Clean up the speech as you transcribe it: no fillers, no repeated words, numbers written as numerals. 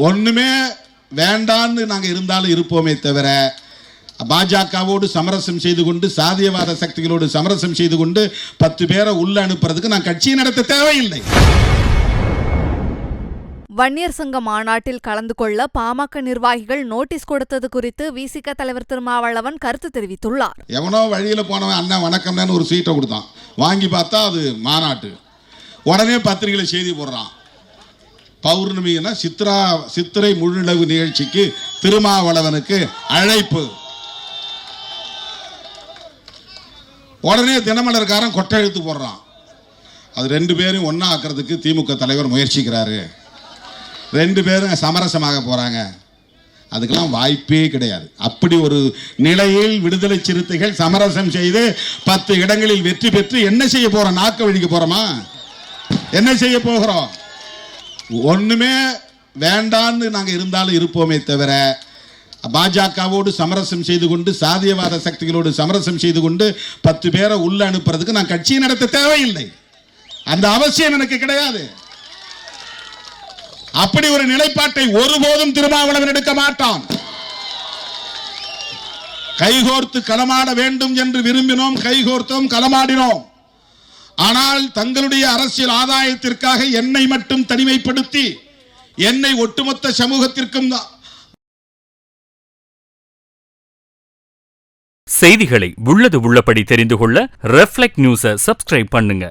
ஒண்ணுமே வேண்டான்னு நாங்கள் இருந்தாலும் இருப்போமே தவிர பாஜகவோடு சமரசம் செய்து கொண்டு சாதியவாத சக்திகளோடு சமரசம் செய்து கொண்டு 10 பேரை உள்ள அனுப்புறதுக்கு நான் கட்சியை நடத்த தேவையில்லை. வன்னியர் சங்க மாநாட்டில் கலந்து கொள்ள பாமக நிர்வாகிகள் நோட்டீஸ் கொடுத்தது குறித்து விசிக தலைவர் திருமாவளவன் கருத்து தெரிவித்துள்ளார். எவனோ வழியில போனவன் அண்ணா வணக்கம்னு ஒரு சீட்டை கொடுத்தான், வாங்கி பார்த்தா அது மாநாட்டு. உடனே பத்திரிகையில செய்தி போடுறான், பௌர்ணமினா சித்திரை முழுநிலவு நிகழ்ச்சிக்கு திருமாவளவனுக்கு அழைப்பு. உடனே தினமலர்காரன் கொட்டை எழுத்து போடுறான். அது 2 பேரும் ஒன்னா ஆக்கிறதுக்கு திமுக தலைவர் முயற்சிக்கிறாரு, 2 பேரும் சமரசமாக போறாங்க. அதுக்கெல்லாம் வாய்ப்பே கிடையாது. அப்படி ஒரு நிலையில் விடுதலை சிறுத்தைகள் சமரசம் செய்து 10 இடங்களில் வெற்றி பெற்று என்ன செய்ய போறோம்? நாக்க வழிக்க போறோமா? என்ன செய்ய போகிறோம்? ஒண்ணுமே வேண்டான்னு நாங்க இருந்தாலும் இருப்போமே தவிர பாஜகவோடு சமரசம் செய்து கொண்டு சாதியவாத சக்திகளோடு சமரசம் செய்து கொண்டு 10 பேரை உள்ள அனுப்புறதுக்கு நான் கட்சியை நடத்த தேவையில்லை. அந்த அவசியம் எனக்கு கிடையாது. அப்படி ஒரு நிலைப்பாட்டை ஒருபோதும் திருமாவளவன் எடுக்க மாட்டான். கைகோர்த்து களமாட வேண்டும் என்று விரும்பினோம், கைகோர்த்தோம், களமாடினோம். ஆனால் தங்களுடைய அரசியல் ஆதாயத்திற்காக என்னை மட்டும் தனிமைப்படுத்தி என்னை ஒட்டுமொத்த சமூகத்திற்கும் செய்திகளை உள்ளது உள்ளபடி தெரிந்து கொள்ள ரெஃப்ளெக்ட் நியூஸை சப்ஸ்கிரைப் பண்ணுங்க.